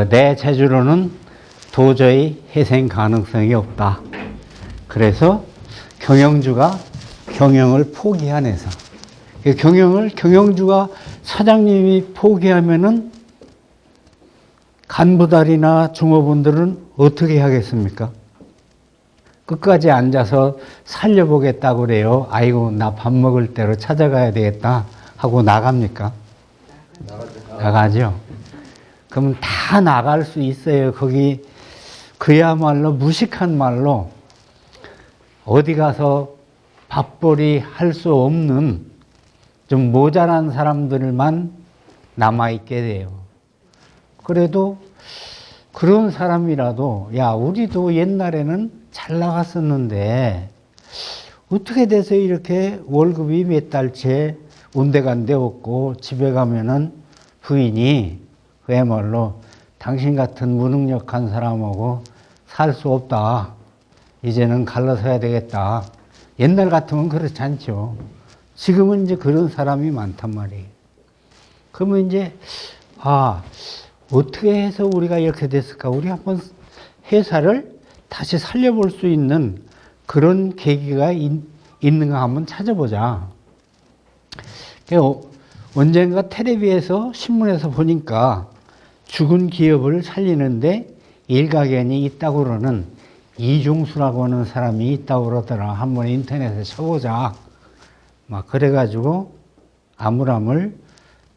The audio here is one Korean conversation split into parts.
내 재주로는 도저히 회생 가능성이 없다. 그래서 경영주가 경영을 포기하내서 경영주가 사장님이 포기하면은 간부들이나 종업원들은 어떻게 하겠습니까? 끝까지 앉아서 살려보겠다고 그래요. 아이고, 나 밥 먹을 대로 찾아가야 되겠다 하고 나갑니까? 나가죠. 그럼 다 나갈 수 있어요. 거기 그야말로 무식한 말로 어디 가서 밥벌이 할 수 없는 좀 모자란 사람들만 남아있게 돼요. 그래도 그런 사람이라도 야, 우리도 옛날에는 잘 나갔었는데 어떻게 돼서 이렇게 월급이 몇 달째 온데간데 없고 집에 가면은 부인이 그야말로 당신 같은 무능력한 사람하고 살 수 없다. 이제는 갈라서야 되겠다. 옛날 같으면 그렇지 않죠. 지금은 이제 그런 사람이 많단 말이에요. 그러면 이제 어떻게 해서 우리가 이렇게 됐을까? 우리 한번 회사를 다시 살려볼 수 있는 그런 계기가 있는가 한번 찾아보자. 언젠가 텔레비에서 신문에서 보니까 죽은 기업을 살리는데 일가견이 있다고 그러는 이중수라고 하는 사람이 있다고 그러더라. 한번 인터넷에 쳐보자. 막 그래가지고 아물아물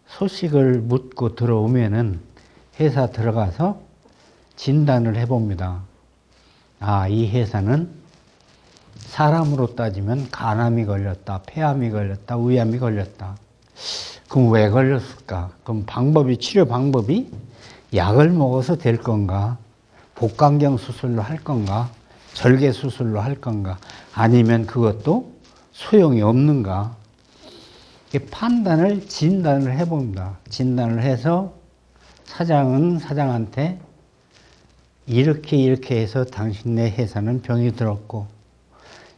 소식을 묻고 들어오면은 회사 들어가서 진단을 해봅니다. 이 회사는 사람으로 따지면 간암이 걸렸다, 폐암이 걸렸다, 위암이 걸렸다. 그럼 왜 걸렸을까? 그럼 치료 방법이 약을 먹어서 될 건가? 복강경 수술로 할 건가? 절개 수술로 할 건가? 아니면 그것도 소용이 없는가? 진단을 해봅니다. 진단을 해서 사장은 사장한테 이렇게 해서 당신네 회사는 병이 들었고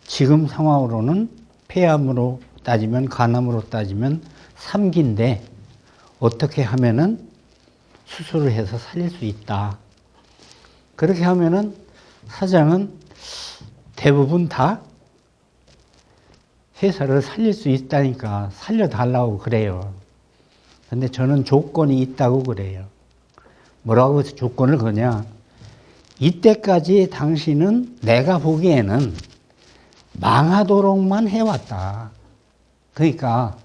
지금 상황으로는 폐암으로 따지면 간암으로 따지면 3기인데 어떻게 하면은 수술을 해서 살릴 수 있다. 그렇게 하면은 사장은 대부분 다 회사를 살릴 수 있다니까 살려달라고 그래요. 근데 저는 조건이 있다고 그래요. 뭐라고 조건을 거냐? 이때까지 당신은 내가 보기에는 망하도록만 해왔다. 그러니까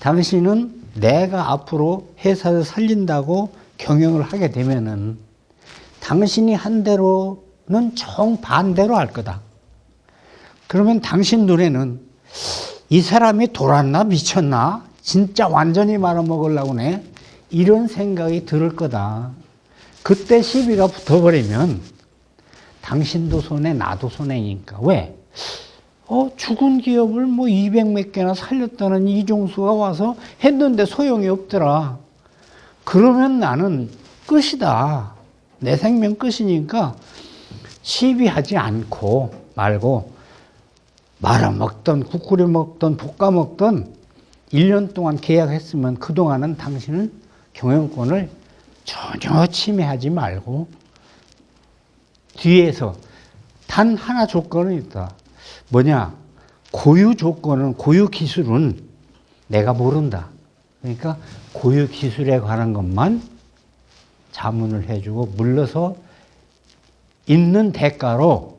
당신은 내가 앞으로 회사를 살린다고 경영을 하게 되면은 당신이 한 대로는 정반대로 할 거다. 그러면 당신 눈에는 이 사람이 돌았나 미쳤나 진짜 완전히 말아먹으려고 네 이런 생각이 들을 거다. 그때 시비가 붙어버리면 당신도 손해 나도 손해니까. 왜? 죽은 기업을 200몇 개나 살렸다는 이종수가 와서 했는데 소용이 없더라. 그러면 나는 끝이다. 내 생명 끝이니까 시비하지 않고 말고 말아먹던 국 끓여 먹던 볶아 먹던 1년 동안 계약했으면 그동안은 당신은 경영권을 전혀 침해하지 말고 뒤에서 단 하나 조건은 있다. 뭐냐? 고유 조건은, 고유 기술은 내가 모른다. 그러니까 고유 기술에 관한 것만 자문을 해주고 물러서 있는 대가로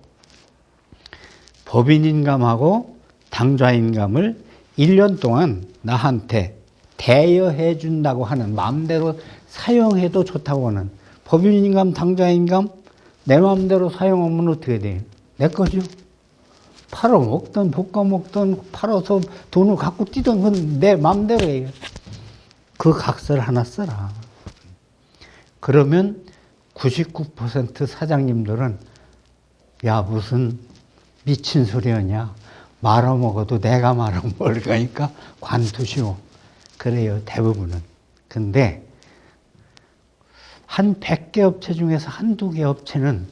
법인인감하고 당좌인감을 1년 동안 나한테 대여해 준다고 하는, 마음대로 사용해도 좋다고 하는 법인인감, 당좌인감 내 마음대로 사용하면 어떻게 돼? 내 거죠. 팔아먹던 볶아먹던 팔아서 돈을 갖고 뛰던 건 내 마음대로 해요. 그 각서를 하나 써라. 그러면 99% 사장님들은 야 무슨 미친 소리였냐. 말아먹어도 내가 말아먹을 거니까 관두시오. 그래요 대부분은. 근데 한 100개 업체 중에서 한두 개 업체는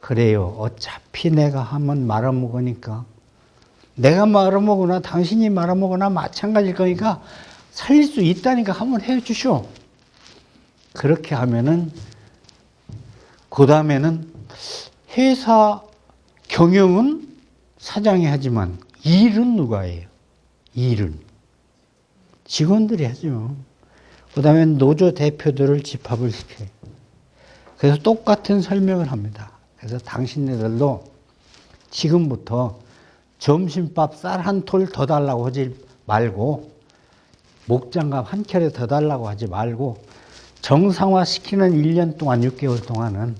그래요. 어차피 내가 한번 말아먹으니까 내가 말아먹으나 당신이 말아먹으나 마찬가지일 거니까 살릴 수 있다니까 한번 해주시오. 그렇게 하면은 그 다음에는 회사 경영은 사장이 하지만 일은 누가 해요? 일은 직원들이 하죠. 그 다음에 노조 대표들을 집합을 시켜요. 그래서 똑같은 설명을 합니다. 그래서 당신네들도 지금부터 점심밥 쌀 한 톨 더 달라고 하지 말고 목장갑 한 켤레 더 달라고 하지 말고 정상화시키는 1년 동안 6개월 동안은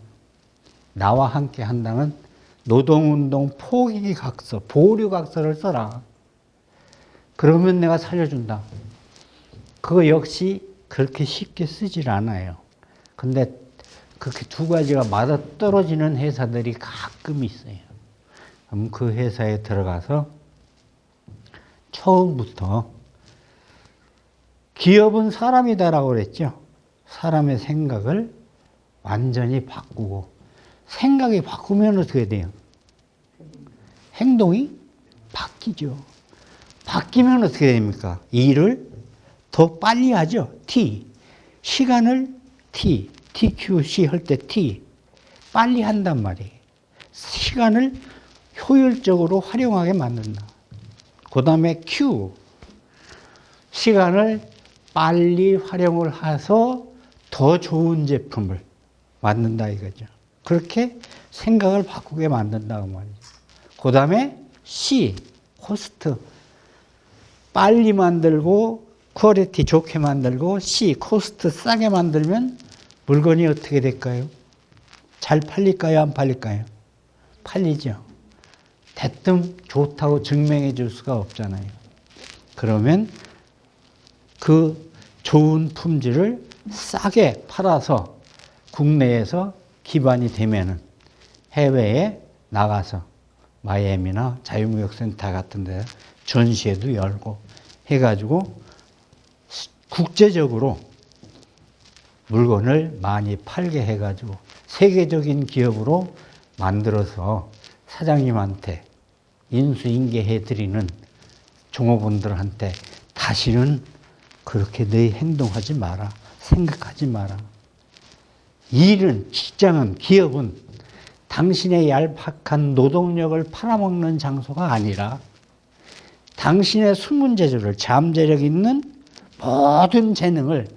나와 함께 한다는 노동운동 포기각서, 보류각서를 써라. 그러면 내가 살려준다. 그거 역시 그렇게 쉽게 쓰질 않아요. 근데 그렇게 두 가지가 맞아떨어지는 회사들이 가끔 있어요. 그럼 그 회사에 들어가서 처음부터 기업은 사람이다라고 그랬죠. 사람의 생각을 완전히 바꾸고 생각이 바꾸면 어떻게 돼요? 행동이 바뀌죠. 바뀌면 어떻게 됩니까? 일을 더 빨리 하죠. T. 시간을 T. TQC 할 때 T. 빨리 한단 말이에요. 시간을 효율적으로 활용하게 만든다. 그 다음에 Q. 시간을 빨리 활용을 해서 더 좋은 제품을 만든다 이거죠. 그렇게 생각을 바꾸게 만든다고 말이죠. 그 다음에 C. 코스트. 빨리 만들고 퀄리티 좋게 만들고 C. 코스트 싸게 만들면 물건이 어떻게 될까요? 잘 팔릴까요? 안 팔릴까요? 팔리죠. 대뜸 좋다고 증명해 줄 수가 없잖아요. 그러면 그 좋은 품질을 싸게 팔아서 국내에서 기반이 되면은 해외에 나가서 마이애미나 자유무역센터 같은 데 전시회도 열고 해가지고 국제적으로 물건을 많이 팔게 해가지고 세계적인 기업으로 만들어서 사장님한테 인수인계해드리는 종업원들한테 다시는 그렇게 너희 행동하지 마라. 생각하지 마라. 일은, 직장은, 기업은 당신의 얄팍한 노동력을 팔아먹는 장소가 아니라 당신의 숨은 재주를, 잠재력 있는 모든 재능을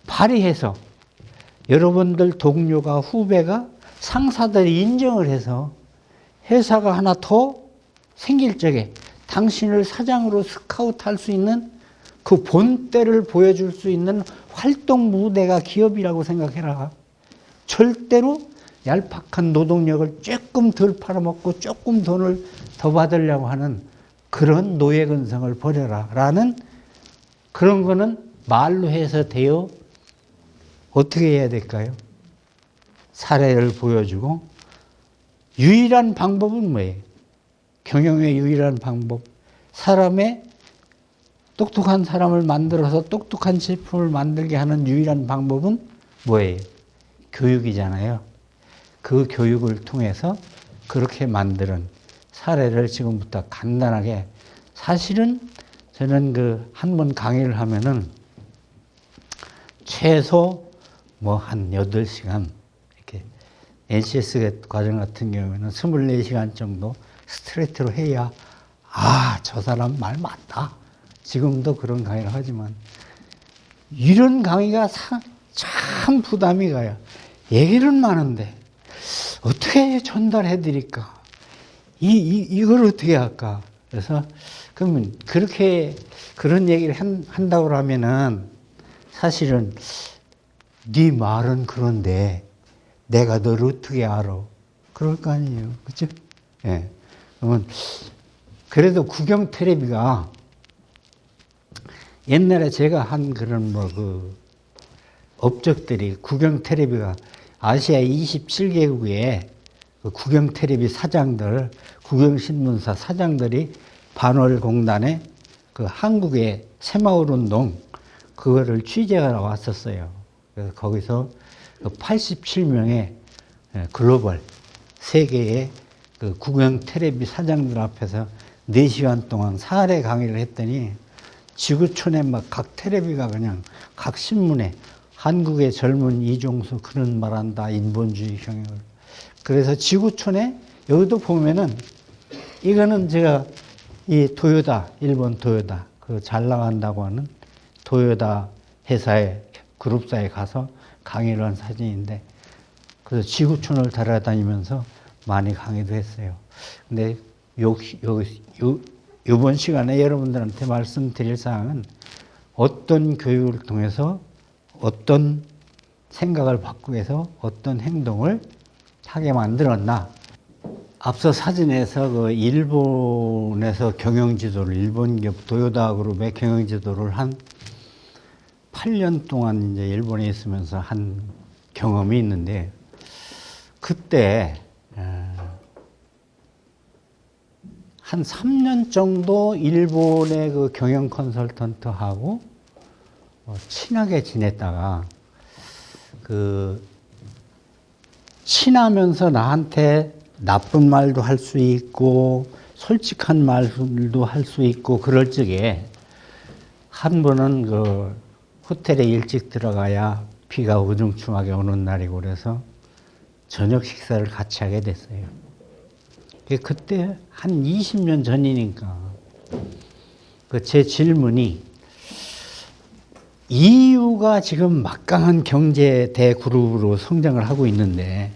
발휘해서 여러분들 동료가, 후배가, 상사들이 인정을 해서 회사가 하나 더 생길 적에 당신을 사장으로 스카우트할 수 있는 그 본때를 보여줄 수 있는 활동 무대가 기업이라고 생각해라. 절대로 얄팍한 노동력을 조금 덜 팔아먹고 조금 돈을 더 받으려고 하는 그런 노예 근성을 버려라. 라는 그런 거는 말로 해서 돼요. 어떻게 해야 될까요? 사례를 보여주고 유일한 방법은 뭐예요? 경영의 유일한 방법. 똑똑한 사람을 만들어서 똑똑한 제품을 만들게 하는 유일한 방법은 뭐예요? 교육이잖아요. 그 교육을 통해서 그렇게 만드는 사례를 지금부터 간단하게, 사실은 저는 한 번 강의를 하면은 최소 한 8시간, 이렇게 NCS 과정 같은 경우에는 24시간 정도 스트레이트로 해야, 저 사람 말 맞다. 지금도 그런 강의를 하지만, 이런 강의가 참 부담이 가요. 얘기는 많은데, 어떻게 전달해 드릴까? 이걸 어떻게 할까? 그래서, 그러면 그런 얘기를 한다고 하면은, 사실은, 네 말은 그런데, 내가 널 어떻게 알아? 그럴 거 아니에요. 그죠? 예. 그러면, 그래도 국영 텔레비가, 옛날에 제가 한 그런 업적들이, 국영 텔레비가 아시아 27개국의 국영 텔레비 사장들, 국영신문사 사장들이 반월공단에 한국의 새마을 운동, 그거를 취재하러 왔었어요. 그래서 거기서 87명의 글로벌 세계의 국영 텔레비 사장들 앞에서 4시간 동안 사례 강의를 했더니 지구촌에 각 텔레비가 그냥 각 신문에 한국의 젊은 이종수 그는 말한다. 인본주의 경영을. 그래서 지구촌에 여기도 보면은 이거는 제가 이 토요다, 일본 토요다, 그 잘 나간다고 하는 토요다 회사의 그룹사에 가서 강의를 한 사진인데, 그래서 지구촌을 따라다니면서 많이 강의도 했어요. 근데 이번 시간에 여러분들한테 말씀드릴 사항은 어떤 교육을 통해서 어떤 생각을 바꾸기 위해서 어떤 행동을 하게 만들었나. 앞서 사진에서 그 일본에서 경영지도를, 일본 기업 도요다 그룹의 경영지도를 한 8년 동안 이제 일본에 있으면서 한 경험이 있는데, 그때 한 3년 정도 일본의 그 경영 컨설턴트하고 친하게 지냈다가, 그 친하면서 나한테 나쁜 말도 할 수 있고 솔직한 말도 할 수 있고 그럴 적에 한 번은 그 호텔에 일찍 들어가야 비가 우중충하게 오는 날이고 그래서 저녁 식사를 같이 하게 됐어요. 그때 한 20년 전이니까 그 제 질문이, EU가 지금 막강한 경제 대그룹으로 성장을 하고 있는데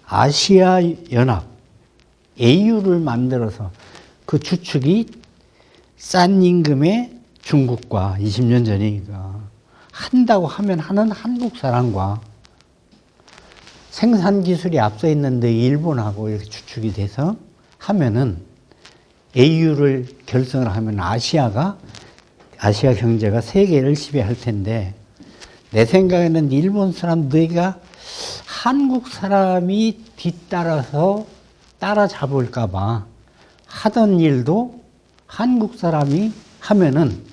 아시아 연합 AU를 만들어서 그 주축이 싼 임금의 중국과 20년 전이니까 한다고 하면 하는 한국 사람과 생산 기술이 앞서 있는데 일본하고 이렇게 주축이 돼서 하면은 AU를 결성을 하면 아시아 경제가 세계를 지배할 텐데, 내 생각에는 일본 사람들과 한국 사람이 뒤따라서 따라잡을까봐 하던 일도 한국 사람이 하면은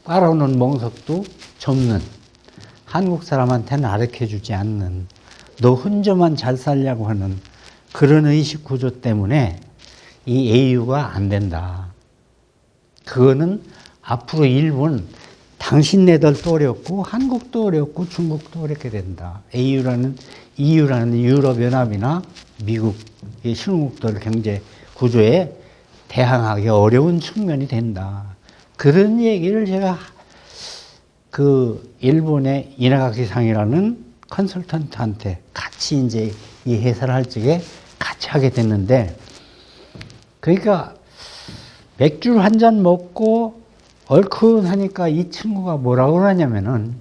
따라오는 멍석도 접는, 한국 사람한테는 가르쳐주지 않는, 너 혼자만 잘 살려고 하는 그런 의식 구조 때문에 이 AU가 안 된다. 그거는 앞으로 일본, 당신네들도 어렵고 한국도 어렵고 중국도 어렵게 된다. EU라는 유럽연합이나 미국의 신흥국들 경제 구조에 대항하기 어려운 측면이 된다. 그런 얘기를 제가 그 일본의 이나가키상이라는 컨설턴트한테 같이 이제 이 회사를 할 적에 같이 하게 됐는데, 그러니까 맥주를 한 잔 먹고 얼큰하니까 이 친구가 뭐라고 그러냐면은,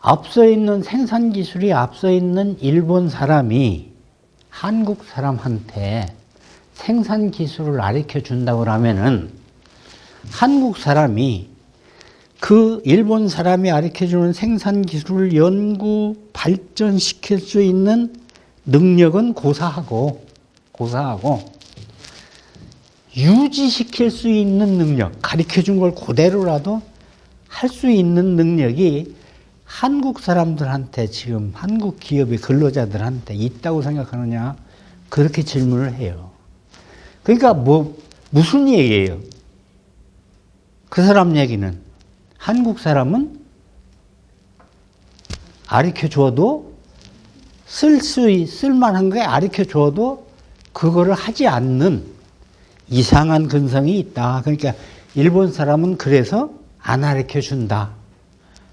앞서 있는 생산 기술이 앞서 있는 일본 사람이 한국 사람한테 생산 기술을 가르쳐 준다고 그러면은 한국 사람이 그 일본 사람이 가르쳐 주는 생산 기술을 연구 발전시킬 수 있는 능력은 고사하고 유지시킬 수 있는 능력, 가르쳐 준 걸 그대로라도 할 수 있는 능력이 한국 사람들한테, 지금 한국 기업의 근로자들한테 있다고 생각하느냐, 그렇게 질문을 해요. 그러니까 무슨 얘기예요? 그 사람 얘기는, 한국 사람은 가르쳐 줘도 쓸만한 거에 가르쳐 줘도 그거를 하지 않는 이상한 근성이 있다. 그러니까 일본 사람은 그래서 안 가르쳐 준다.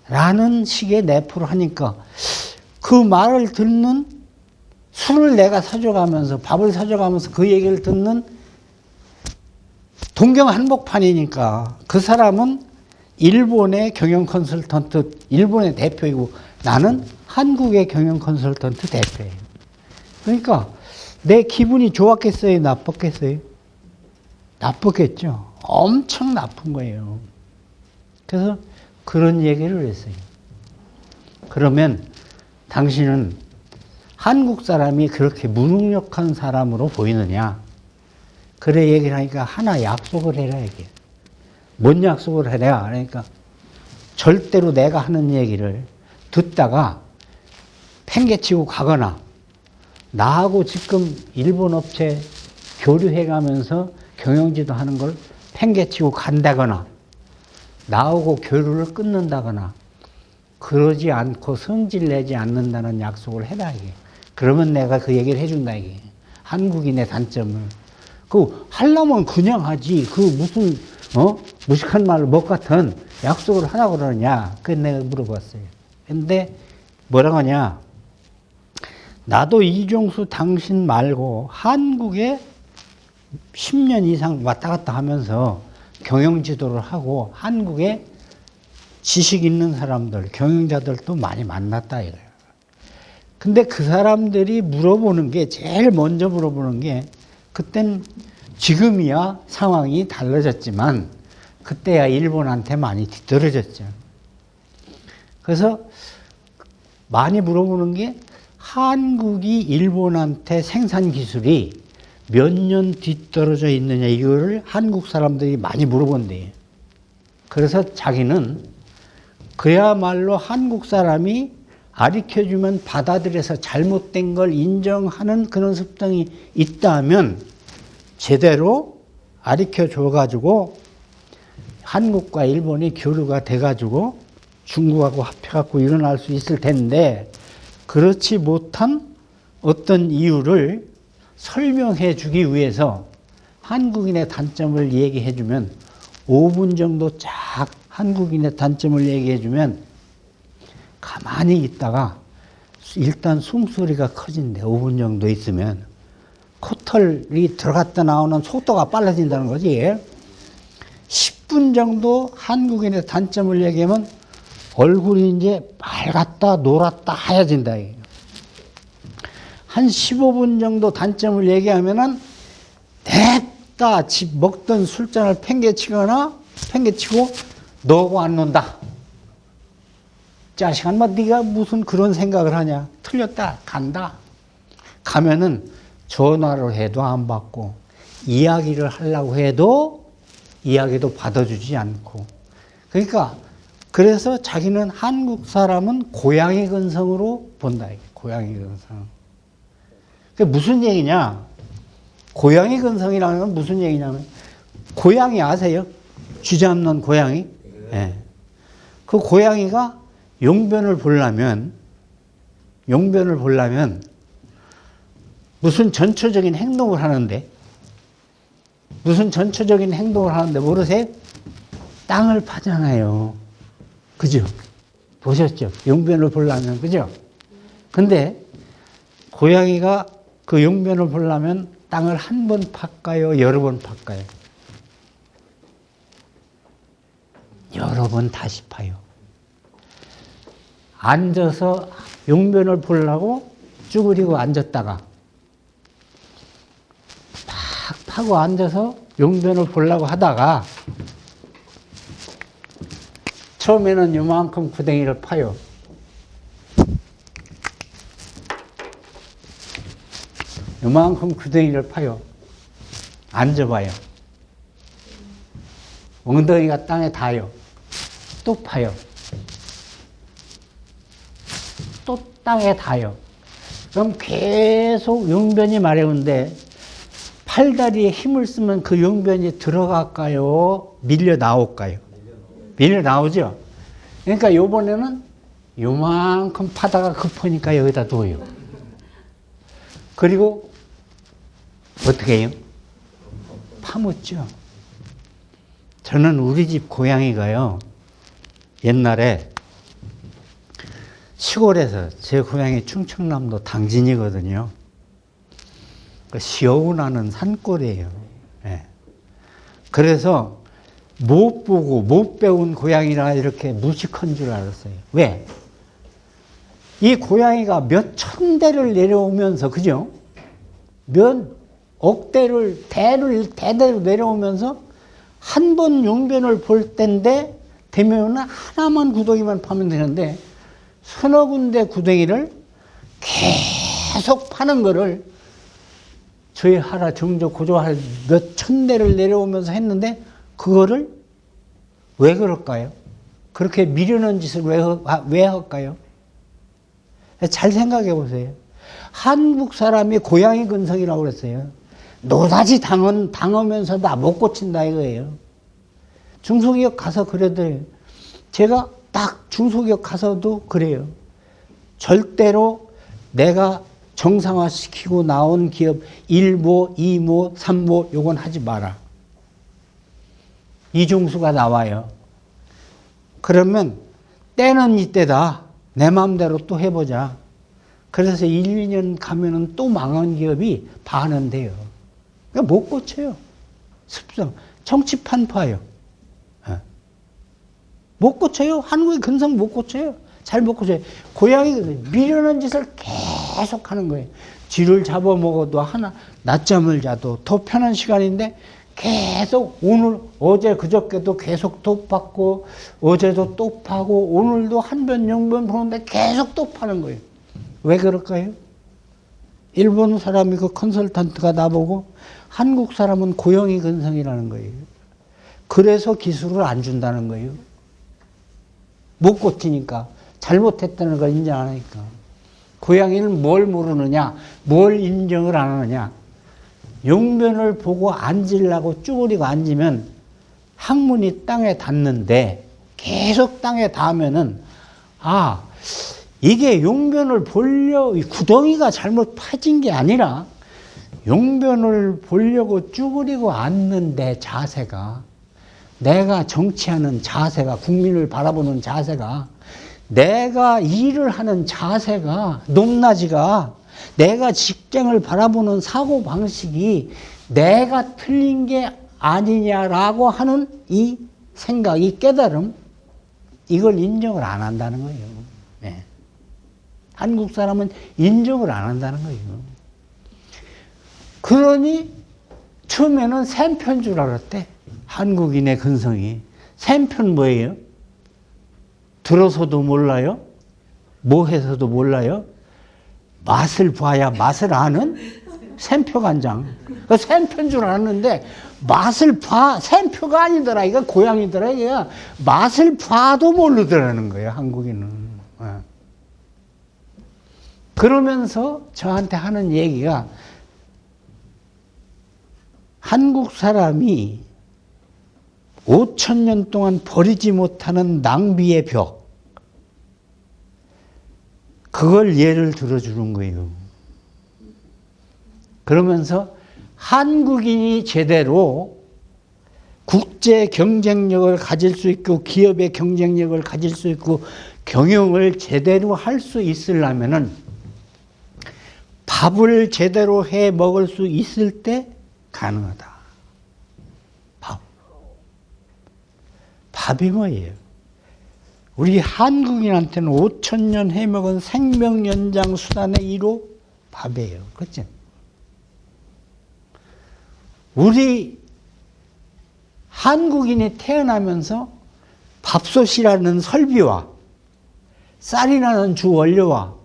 라는 식의 내포를 하니까 그 말을 듣는, 술을 내가 사줘가면서 밥을 사줘가면서 그 얘기를 듣는 동경 한복판이니까 그 사람은 일본의 경영 컨설턴트, 일본의 대표이고 나는 한국의 경영 컨설턴트 대표예요. 그러니까 내 기분이 좋았겠어요? 나빴겠어요? 나쁘겠죠. 엄청 나쁜 거예요. 그래서 그런 얘기를 했어요. 그러면 당신은 한국 사람이 그렇게 무능력한 사람으로 보이느냐? 그래 얘기를 하니까 하나 약속을 해라 얘기해. 뭔 약속을 해라? 그러니까 절대로 내가 하는 얘기를 듣다가 팽개치고 가거나, 나하고 지금 일본 업체 교류해 가면서 경영지도 하는 걸 팽개치고 간다거나, 나하고 교류를 끊는다거나 그러지 않고 성질 내지 않는다는 약속을 해라 이게. 그러면 내가 그 얘기를 해준다 이게. 한국인의 단점을. 그 하려면 그냥 하지. 그 무슨 무식한 말로 뭐 같은 약속을 하라고 그러느냐. 그래서 내가 물어봤어요. 근데 뭐라고 하냐. 나도 이종수 당신 말고 한국에 10년 이상 왔다 갔다 하면서 경영 지도를 하고 한국에 지식 있는 사람들, 경영자들도 많이 만났다 이거예요. 근데 그 사람들이 물어보는 게 제일 먼저 물어보는 게 그땐 지금이야 상황이 달라졌지만 그때야 일본한테 많이 뒤떨어졌죠. 그래서 많이 물어보는 게 한국이 일본한테 생산 기술이 몇 년 뒤떨어져 있느냐 이거를 한국 사람들이 많이 물어본대요. 그래서 자기는 그야말로 한국 사람이 가르쳐주면 받아들여서 잘못된 걸 인정하는 그런 습성이 있다면 제대로 가르쳐줘가지고 한국과 일본이 교류가 돼가지고 중국하고 합해갖고 일어날 수 있을 텐데 그렇지 못한 어떤 이유를 설명해 주기 위해서 한국인의 단점을 얘기해 주면 5분 정도 쫙 한국인의 단점을 얘기해 주면 가만히 있다가 일단 숨소리가 커진대. 5분 정도 있으면 코털이 들어갔다 나오는 속도가 빨라진다는 거지. 10분 정도 한국인의 단점을 얘기하면 얼굴이 이제 빨갛다 노랗다 하얘진다. 한 15분 정도 단점을 얘기하면은 냅다 집 먹던 술잔을 팽개치고 너하고 안 논다. 자식아, 네가 무슨 그런 생각을 하냐. 틀렸다. 간다. 가면은 전화를 해도 안 받고 이야기를 하려고 해도 이야기도 받아주지 않고. 그러니까 그래서 자기는 한국 사람은 고양이 근성으로 본다. 고양이 근성. 그게 무슨 얘기냐? 고양이 근성이라는 건 무슨 얘기냐면 고양이 아세요? 쥐 잡는 고양이? 네. 그 고양이가 용변을 보려면 무슨 전초적인 행동을 하는데 모르세요? 땅을 파잖아요. 그죠? 보셨죠? 용변을 보려면, 그죠? 근데 고양이가 그 용변을 보려면 땅을 한 번 팔까요? 여러 번 팔까요? 여러 번 다시 파요. 앉아서 용변을 보려고 쭈그리고 앉았다가 팍 파고 앉아서 용변을 보려고 하다가 처음에는 요만큼 구덩이를 파요. 요만큼 구덩이를 파요. 앉아봐요. 엉덩이가 땅에 닿아요. 또 파요. 또 땅에 닿아요. 그럼 계속 용변이 마려운데 팔다리에 힘을 쓰면 그 용변이 들어갈까요? 밀려 나올까요? 밀려 나오죠? 그러니까 요번에는 요만큼 파다가 급하니까 여기다 둬요. 그리고 어떻게 해요? 파묻죠. 저는 우리 집 고양이가요, 옛날에 시골에서, 제 고향이 충청남도 당진이거든요. 시어우나는 산골이에요. 네. 그래서 못 보고 못 배운 고양이라 이렇게 무식한 줄 알았어요. 왜? 이 고양이가 몇 천 대를 내려오면서, 그죠? 몇 억대를, 대대로 내려오면서 한 번 용변을 볼 때인데 되면 하나만 구덩이만 파면 되는데 서너 군데 구덩이를 계속 파는 거를 저희 하라 정조 고조할 몇 천 대를 내려오면서 했는데 그거를 왜 그럴까요? 그렇게 미련한 짓을 왜 할까요? 잘 생각해 보세요. 한국 사람이 고양이 근성이라고 그랬어요. 노다지 당하면서 나 못 고친다 이거예요. 중소기업 가서 그래도 제가 딱 중소기업 가서도 그래요. 절대로 내가 정상화시키고 나온 기업 1모, 2모, 3모 요건 하지 마라. 이중수가 나와요. 그러면 때는 이때다. 내 마음대로 또 해보자. 그래서 1, 2년 가면은 또 망한 기업이 반은 돼요. 그러니까 못 고쳐요. 습성. 정치판 파요. 못 고쳐요. 한국의 근성 못 고쳐요. 잘 못 고쳐요. 고양이 미련한 짓을 계속 하는 거예요. 쥐를 잡아먹어도 하나, 낮잠을 자도 더 편한 시간인데 계속 오늘, 어제 그저께도 계속 또 받고 어제도 또 파고 오늘도 한 번, 영번 보는데 계속 또 파는 거예요. 왜 그럴까요? 일본 사람이 그 컨설턴트가 나보고 한국 사람은 고양이 근성이라는 거예요. 그래서 기술을 안 준다는 거예요. 못 고치니까. 잘못했다는 걸 인정 안 하니까. 고양이는 뭘 모르느냐, 뭘 인정을 안 하느냐. 용변을 보고 앉으려고 쭈그리고 앉으면 항문이 땅에 닿는데 계속 땅에 닿으면은 아, 이게 용변을 보려, 구덩이가 잘못 파진 게 아니라 용변을 보려고 쭈그리고 앉는데 자세가, 내가 정치하는 자세가, 국민을 바라보는 자세가, 내가 일을 하는 자세가, 높낮이가, 내가 직장을 바라보는 사고방식이 내가 틀린 게 아니냐라고 하는 이 생각, 이 깨달음, 이걸 인정을 안 한다는 거예요. 네. 한국 사람은 인정을 안 한다는 거예요. 그러니 처음에는 샘표인 줄 알았대. 한국인의 근성이. 샘표는 뭐예요? 들어서도 몰라요? 뭐 해서도 몰라요? 맛을 봐야 맛을 아는 샘표간장. 그 샘표인 줄 알았는데 맛을 봐, 샘표가 아니더라. 이거 고양이더라. 이거 맛을 봐도 모르더라는 거예요. 한국인은. 그러면서 저한테 하는 얘기가 한국 사람이 5,000년 동안 버리지 못하는 낭비의 벽, 그걸 예를 들어주는 거예요. 그러면서 한국인이 제대로 국제 경쟁력을 가질 수 있고 기업의 경쟁력을 가질 수 있고 경영을 제대로 할 수 있으려면은 밥을 제대로 해 먹을 수 있을 때 가능하다. 밥. 밥이 뭐예요? 우리 한국인한테는 5,000년 해먹은 생명 연장 수단의 1호 밥이에요. 그렇죠? 우리 한국인이 태어나면서 밥솥이라는 설비와 쌀이라는 주원료와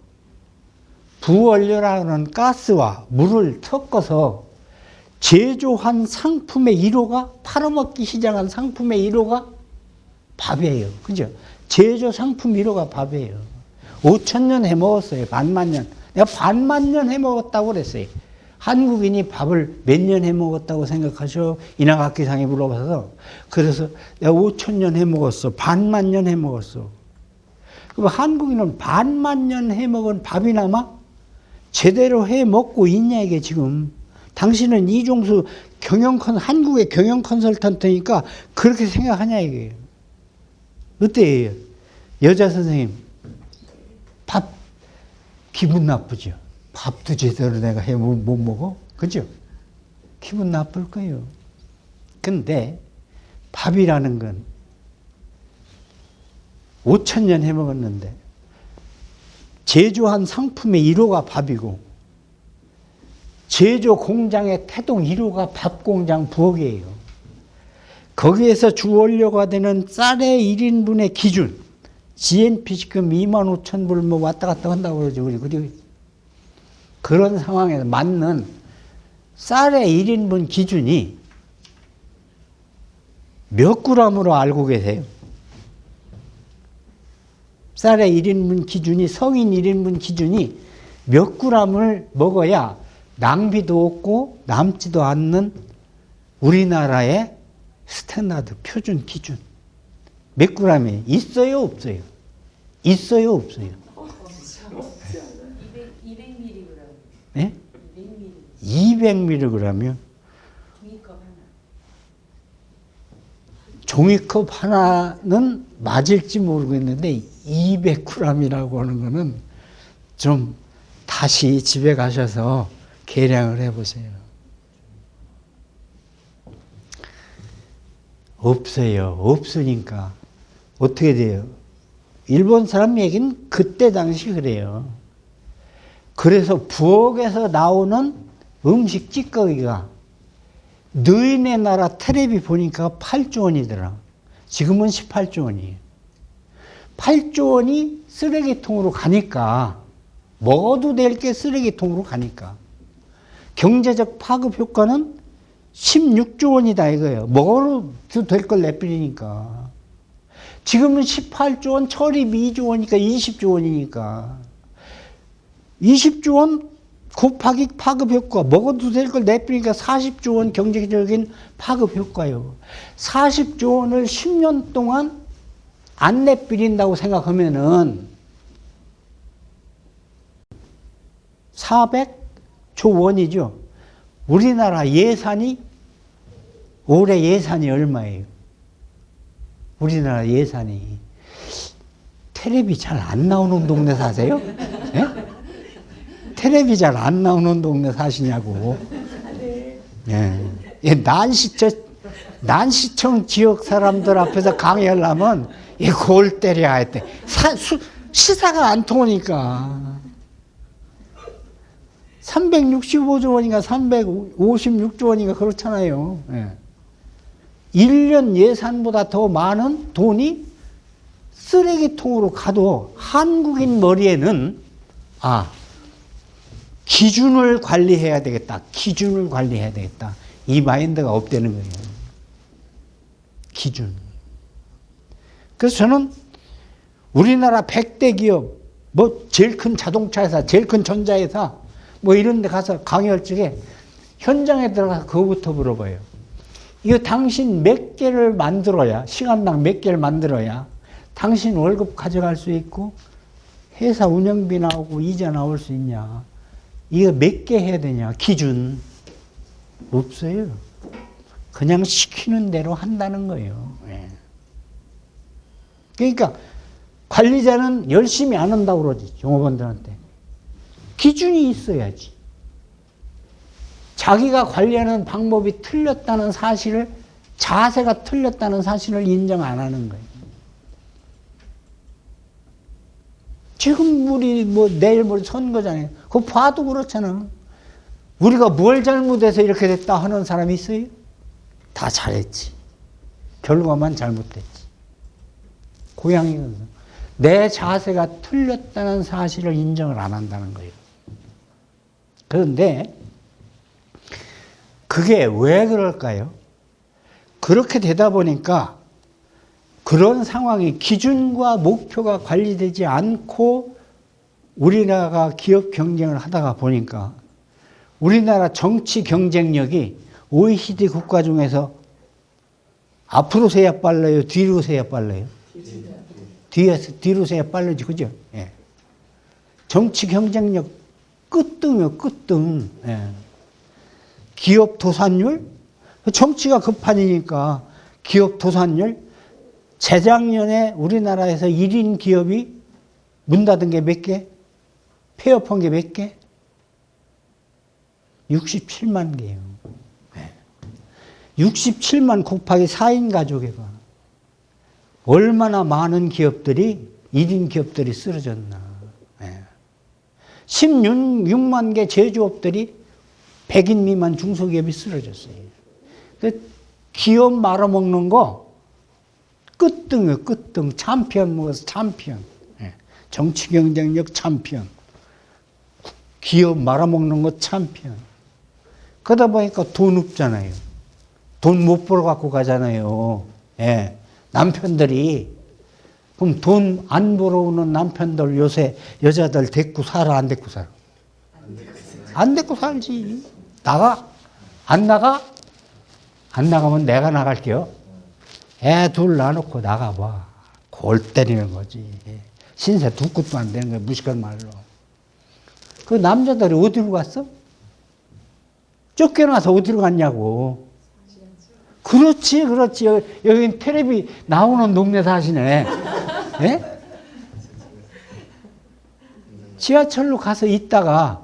부원료라는 가스와 물을 섞어서 제조한 상품의 1호가, 팔아먹기 시작한 상품의 1호가 밥이에요. 그죠? 제조 상품 1호가 밥이에요. 5,000년 해먹었어요. 반만 년. 내가 반만 년 해먹었다고 그랬어요. 한국인이 밥을 몇 년 해먹었다고 생각하셔? 인하각기상에 물어봐서. 그래서 내가 5,000년 해먹었어. 반만 년 해먹었어. 그럼 한국인은 반만 년 해먹은 밥이나마 제대로 해먹고 있냐, 이게 지금. 당신은 이종수 한국의 경영 컨설턴트니까 그렇게 생각하냐, 이게. 어때요? 여자 선생님, 밥, 기분 나쁘죠? 밥도 제대로 내가 못 먹어? 그죠? 기분 나쁠 거예요. 근데 밥이라는 건 5,000년 해 먹었는데 제조한 상품의 1호가 밥이고 제조 공장의 태동 1호가 밥 공장 부엌이에요. 거기에서 주원료가 되는 쌀의 1인분의 기준, GNP 지금 25,000불 뭐 왔다 갔다 한다고 그러죠. 우리 그런 상황에서 맞는 쌀의 1인분 기준이 몇 그램으로 알고 계세요? 쌀의 1인분 기준이, 성인 1인분 기준이 몇 그램을 먹어야 낭비도 없고 남지도 않는 우리나라의 스탠다드 표준 기준. 몇 g이 있어요, 없어요? 있어요, 없어요? 200mg. 네? 200mg. 200mg이면 종이컵 하나. 종이컵 하나는 맞을지 모르겠는데 200g이라고 하는 거는 좀 다시 집에 가셔서 계량을 해보세요. 없어요. 없으니까 어떻게 돼요? 일본 사람 얘기는 그때 당시 그래요. 그래서 부엌에서 나오는 음식 찌꺼기가 너희네 나라 텔레비 보니까 8조 원이더라. 지금은 18조 원이에요. 8조 원이 쓰레기통으로 가니까 먹어도 될 게 쓰레기통으로 가니까 경제적 파급 효과는 16조 원이다 이거예요. 먹어도 될 걸 내버리니까. 지금은 18조 원, 처리 2조 원이니까 20조 원이니까 20조 원 곱하기 파급 효과, 먹어도 될 걸 내버리니까 40조 원 경제적인 파급 효과요. 40조 원을 10년 동안 안 내버린다고 생각하면은 400조 원이죠. 우리나라 예산이 올해 예산이 얼마예요? 우리나라 예산이 텔레비 잘 안 나오는 동네 사세요? 예? 텔레비 잘 안 나오는 동네 사시냐고. 예. 예, 난시청 지역 사람들 앞에서 강의하려면 이 골 때려야 했대. 시사가 안 통하니까. 365조 원인가 356조 원인가 그렇잖아요. 예. 1년 예산보다 더 많은 돈이 쓰레기통으로 가도 한국인 머리에는 기준을 관리해야 되겠다. 기준을 관리해야 되겠다. 이 마인드가 없다는 거예요. 기준. 그래서 저는 우리나라 100대 기업, 뭐 제일 큰 자동차 회사, 제일 큰 전자회사 뭐 이런 데 가서 강의할 적에 현장에 들어가서 그거부터 물어봐요. 이거 당신 몇 개를 만들어야, 시간당 몇 개를 만들어야 당신 월급 가져갈 수 있고 회사 운영비 나오고 이자 나올 수 있냐. 이거 몇 개 해야 되냐. 기준. 없어요. 그냥 시키는 대로 한다는 거예요. 예. 그러니까 관리자는 열심히 안 한다고 그러지. 종업원들한테. 기준이 있어야지. 자기가 관리하는 방법이 틀렸다는 사실을, 자세가 틀렸다는 사실을 인정 안 하는 거예요. 지금 우리 내일 모레 선거잖아요. 그거 봐도 그렇잖아. 우리가 뭘 잘못해서 이렇게 됐다 하는 사람이 있어요? 다 잘했지. 결과만 잘못됐지. 고양이거든. 내 자세가 틀렸다는 사실을 인정을 안 한다는 거예요. 그런데 그게 왜 그럴까요? 그렇게 되다 보니까 그런 상황이 기준과 목표가 관리되지 않고 우리나라가 기업 경쟁을 하다가 보니까 우리나라 정치 경쟁력이 OECD 국가 중에서 앞으로 세야 빨라요? 뒤로 세야 빨라요? 뒤로 세야 빠르지, 그죠? 예. 정치 경쟁력 끝등이요, 끝등. 예. 기업 도산율? 정치가 급판이니까 기업 도산율? 재작년에 우리나라에서 1인 기업이 문 닫은 게 몇 개? 폐업한 게 몇 개? 67만 개예요. 67만 곱하기 4인 가족에 봐. 얼마나 많은 기업들이, 1인 기업들이 쓰러졌나. 16만 개 제조업들이 100인 미만 중소기업이 쓰러졌어요. 기업 말아먹는 거 끝등이에요, 끝등. 챔피언 먹어서 챔피언. 정치 경쟁력 챔피언. 기업 말아먹는 거 챔피언. 그러다 보니까 돈 없잖아요. 돈 못 벌어 갖고 가잖아요. 예. 남편들이. 그럼 돈 안 벌어오는 남편들 요새 여자들 데리고 살아, 안 데리고 살아? 안 데리고 살지. 나가? 안 나가? 안 나가면 내가 나갈게요. 애 둘 놔놓고 나가봐. 골 때리는 거지. 신세 두 끝도 안 되는 거야, 무식한 말로. 그 남자들이 어디로 갔어? 쫓겨나서 어디로 갔냐고. 그렇지, 그렇지. 여긴 텔레비 나오는 동네 사시네. 예? 지하철로 가서 있다가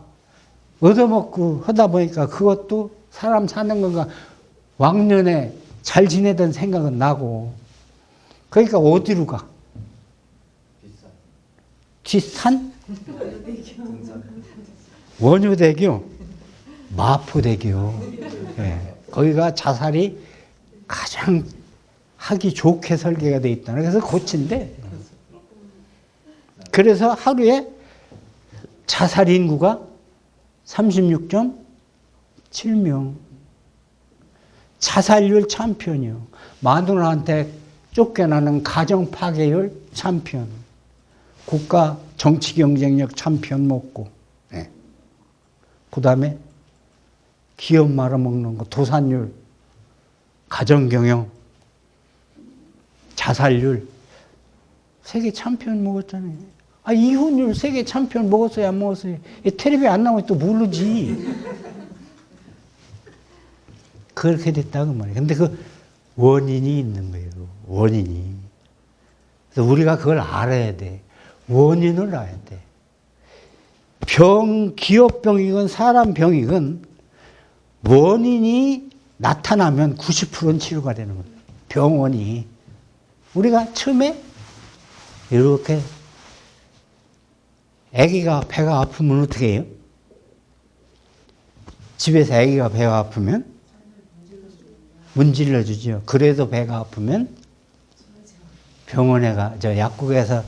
얻어먹고 하다 보니까 그것도 사람 사는 건가 왕년에 잘 지내던 생각은 나고. 그러니까 어디로 가? 뒷산? 원효대교, 마포대교. 예. 거기가 자살이 가장 하기 좋게 설계가 되어 있다는. 그래서 고친데. 그래서 하루에 자살 인구가 36.7명. 자살률 챔피언이요. 마누라한테 쫓겨나는 가정 파괴율 챔피언. 국가 정치 경쟁력 챔피언 먹고. 네. 그 다음에 기업 말아먹는 거, 도산율, 가정경영, 자살률. 세계 챔피언 먹었잖아요. 아, 이혼율 세계 챔피언 먹었어요, 안 먹었어요? 텔레비 안 나오면 또 모르지. 그렇게 됐다고 말이에요. 근데 그 원인이 있는 거예요. 원인이. 그래서 우리가 그걸 알아야 돼. 원인을 알아야 돼. 기업병이건 사람병이건 원인이 나타나면 90%는 치료가 되는 거예요. 병원이. 우리가 처음에 이렇게 아기가 배가 아프면 어떻게 해요? 집에서 아기가 배가 아프면 문질러 주죠. 그래도 배가 아프면 병원에 약국에서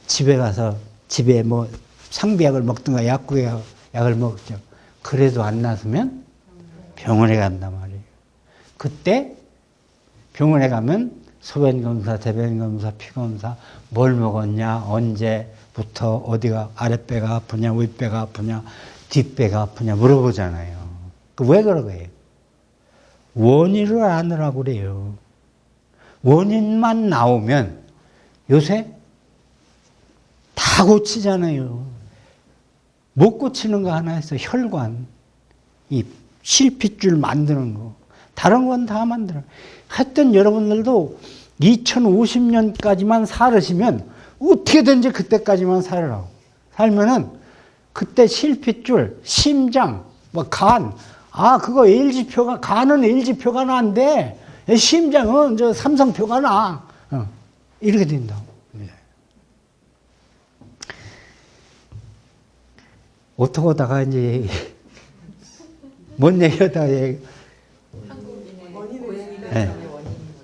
집에 가서 집에 뭐 상비약을 먹든가 약국에 약을 먹죠. 그래도 안 나서면 병원에 간단 말이에요. 그때 병원에 가면 소변검사, 대변검사, 피검사, 뭘 먹었냐, 언제부터 어디가 아랫배가 아프냐, 윗배가 아프냐, 뒷배가 아프냐 물어보잖아요. 왜 그런 거예요? 원인을 아느라고 그래요. 원인만 나오면 요새 다 고치잖아요. 못 고치는 거 하나 있어. 혈관. 이 실핏줄 만드는 거. 다른 건 다 만들어. 하여튼 여러분들도 2050년까지만 살으시면 어떻게든지 그때까지만 살으라고. 살면은 그때 실핏줄, 심장, 뭐 간, 그거 LG표가, 간은 LG표가 나는데 심장은 저 삼성표가 나. 이렇게 된다고. 어떻게 하다가 이제 뭔 얘기하다가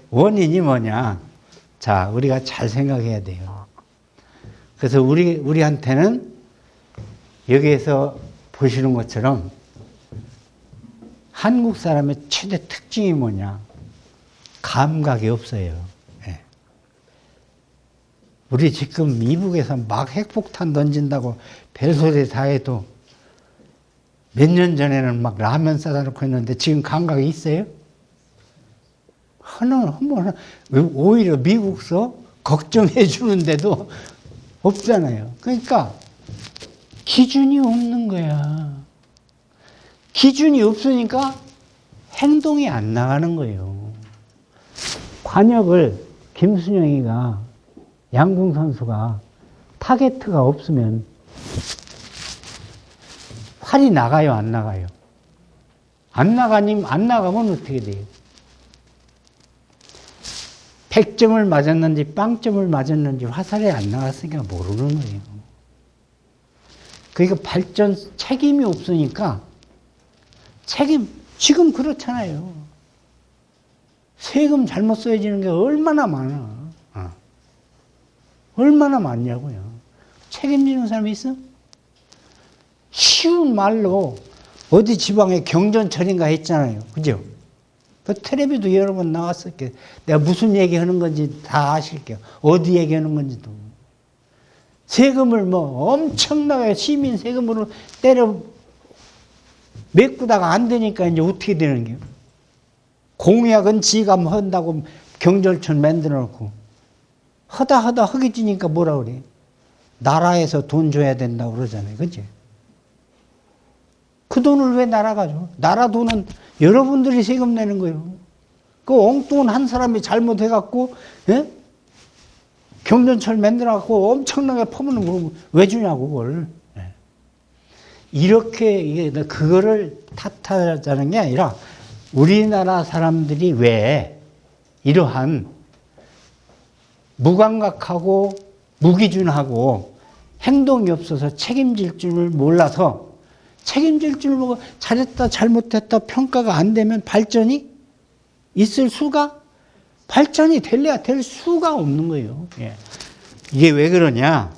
원인이 뭐냐? 자, 우리가 잘 생각해야 돼요. 그래서 우리한테는 여기에서 보시는 것처럼 한국 사람의 최대 특징이 뭐냐? 감각이 없어요. 예. 우리 지금 미국에서 막 핵폭탄 던진다고 별소리 다 해도 몇 년 전에는 막 라면 싸다 놓고 했는데 지금 감각이 있어요? 오히려 미국서 걱정해 주는데도 없잖아요. 그러니까 기준이 없는 거야. 기준이 없으니까 행동이 안 나가는 거예요. 관역을 김순영이가 양궁 선수가 타겟가 없으면 활이 나가요, 안 나가요? 안 나가면 어떻게 돼요? 100점을 맞았는지 빵점을 맞았는지 화살이 안 나갔으니까 모르는 거예요. 그러니까 발전 책임이 없으니까 지금 그렇잖아요. 세금 잘못 써야지는 게 얼마나 많아. 얼마나 많냐고요. 책임지는 사람이 있어? 쉬운 말로 어디 지방에 경전철인가 했잖아요. 그죠? 그 텔레비도 여러 번 나왔을 게 내가 무슨 얘기하는 건지 다 아실게요. 어디 얘기하는 건지도. 세금을 뭐 엄청나게 시민 세금으로 때려 메꾸다가 안 되니까 이제 어떻게 되는 게요? 공약은 지가 뭐 한다고 경절촌 만들어 놓고 하다 허기지니까 뭐라 그래? 나라에서 돈 줘야 된다고 그러잖아요. 그치? 그 돈을 왜 나라가 줘? 나라 돈은 여러분들이 세금 내는 거예요. 그 엉뚱한 한 사람이 잘못해갖고, 예? 경전철 만들어갖고 엄청나게 퍼붓는 거 왜 주냐고, 그걸. 예. 이렇게, 이게 그거를 탓하자는 게 아니라 우리나라 사람들이 왜 이러한 무감각하고 무기준하고 행동이 없어서 책임질 줄을 몰라서 책임질 줄 모르고 잘했다 잘못했다 평가가 안 되면 발전이 있을 수가 발전이 될래야 될 수가 없는 거예요. 예. 이게 왜 그러냐?